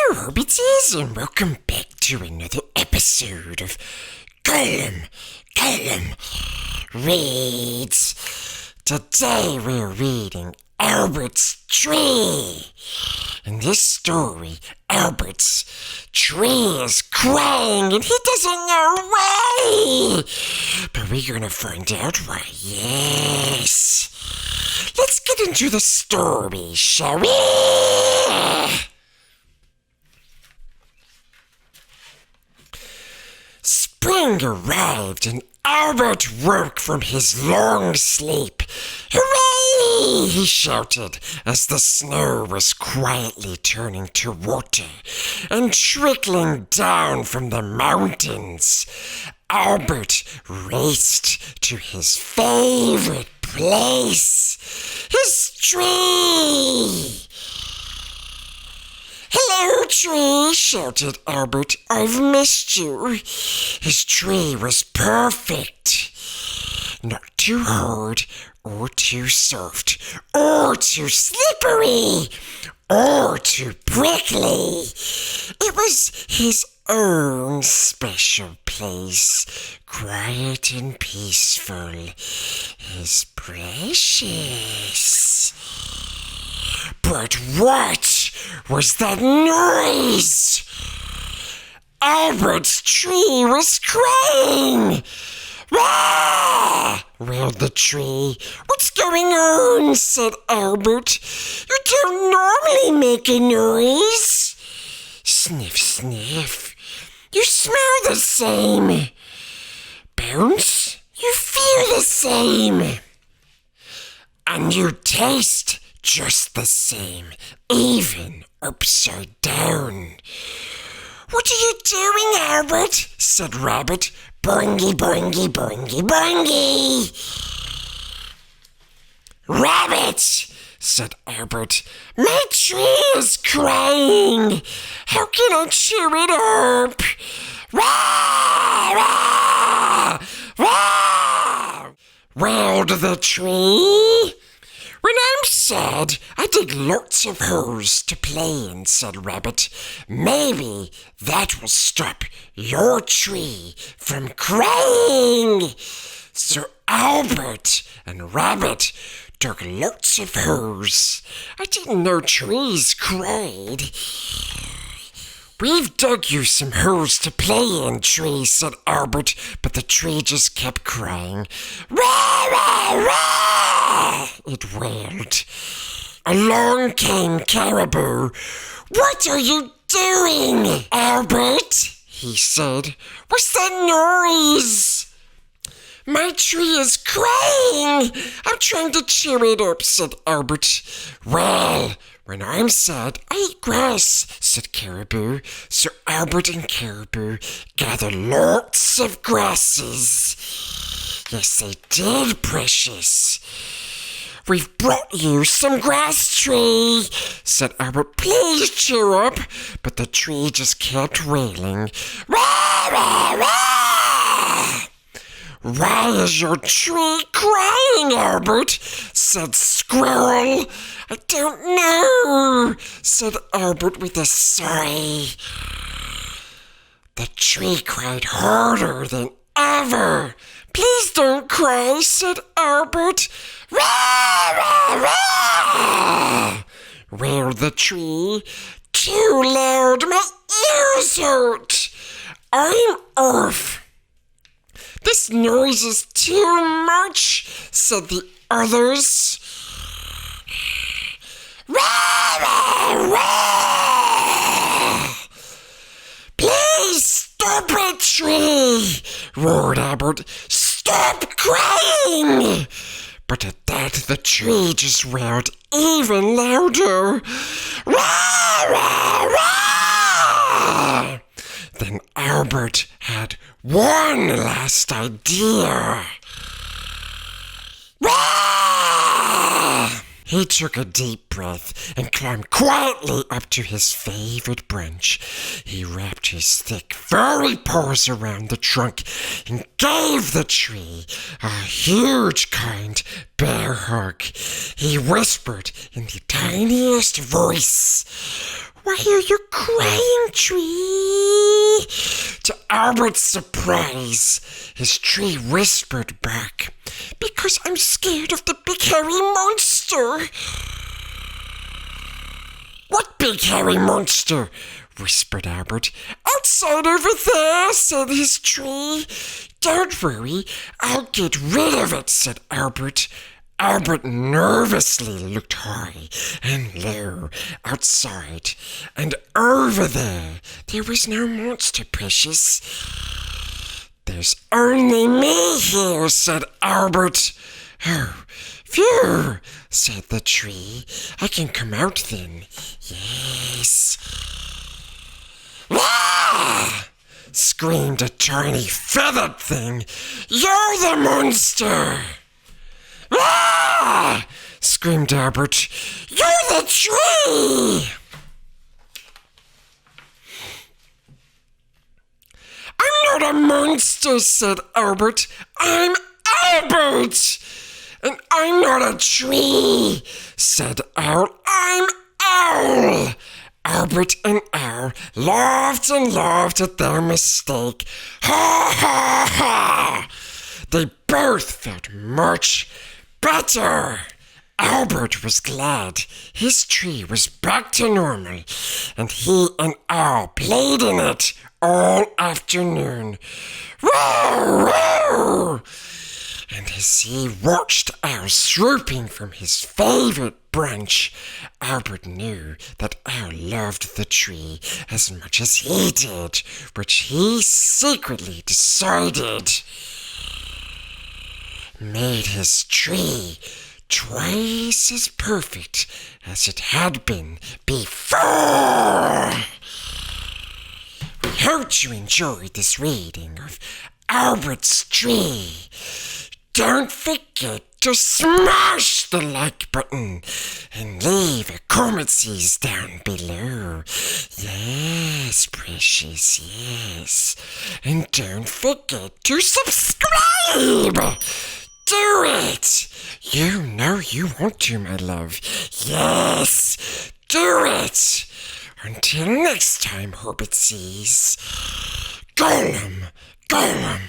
Hello, Hobbiters, and welcome back to another episode of Gollum Reads. Today we're reading Albert's Tree. In this story, Albert's tree is crying and he doesn't know why. But we're gonna find out why. Yes. Let's get into the story, shall we? Spring arrived and Albert woke from his long sleep. Hooray! He shouted as the snow was quietly turning to water and trickling down from the mountains. Albert raced to his favorite place, his tree. "Hello, tree," shouted Albert. "I've missed you." His tree was perfect. Not too hard, or too soft, or too slippery, or too prickly. It was his own special place, quiet and peaceful, his precious. But what was that noise? Albert's tree was crying. "Rah!" wailed the tree. "What's going on?" said Albert. "You don't normally make a noise." Sniff, sniff. "You smell the same." "Bounce, you feel the same." "And you taste just the same, even upside down." "What are you doing, Albert?" said Rabbit. "Boingy, boingy, boingy, boingy." "Rabbit," said Albert, "my tree is crying. How can I cheer it up?" "Rah, rah, rah," wailed the tree. "When I'm sad, I dig lots of holes to play in," said Rabbit. "Maybe that will stop your tree from crying." So Albert and Rabbit dug lots of holes. "I didn't know trees cried." "We've dug you some holes to play in, tree," said Albert, but the tree just kept crying. "Rah, rah, rah!" it wailed. Along came Caribou. "What are you doing, Albert?" he said. "What's that noise?" "My tree is crying. I'm trying to cheer it up," said Albert. "Well, when I'm sad, I eat grass," said Caribou. So Albert and Caribou gathered lots of grasses. Yes, they did, precious. "We've brought you some grass, tree," said Albert. "Please cheer up." But the tree just kept wailing. "Rah, rah, rah!" "Why is your tree crying, Albert?" said Squirrel. "I don't know," said Albert with a sigh. The tree cried harder than ever. "Please don't cry," said Albert. "Rah, rah, rah!" wailed the tree. "Too loud, my ears hurt. I'm off." "This noise is too much," said the others. "Rah, rah, rah! Please stop it, tree!" roared Albert. "Stop crying!" But at that, the tree just wailed even louder. "Rah, rah, rah!" Then Albert had one last idea. "Rah!" He took a deep breath and climbed quietly up to his favorite branch. He wrapped his thick, furry paws around the trunk and gave the tree a huge, kind bear hug. He whispered in the tiniest voice, Why are you crying, tree? To Albert's surprise, his tree whispered back, because I'm scared of the big hairy monster. What big hairy monster? Whispered Albert. Outside over there, said his tree. Don't worry, I'll get rid of it, said Albert. Albert nervously looked high and low outside, and over there was no monster, precious. There's only me here, said Albert. Oh, phew, said the tree. I can come out then. Yes. Ah! Screamed a tiny feathered thing. You're the monster! Ah! Screamed Albert. You're the tree! I'm not a monster, said Albert. I'm Albert! And I'm not a tree, said Owl. I'm Owl! Albert and Owl laughed and laughed at their mistake. Ha ha ha! They both felt much better. Albert was glad his tree was back to normal, and he and Owl played in it all afternoon. Woo! Woo! And as he watched Owl swooping from his favorite branch, Albert knew that Owl loved the tree as much as he did, which he secretly decided made his tree twice as perfect as it had been before. We hope you enjoyed this reading of Albert's Tree. Don't forget to smash the like button and leave a comment down below. Yes, precious, yes. And don't forget to subscribe. Do it. You know you want to, my love. Yes, do it. Until next time, Hobbit sees. Gollum, Gollum.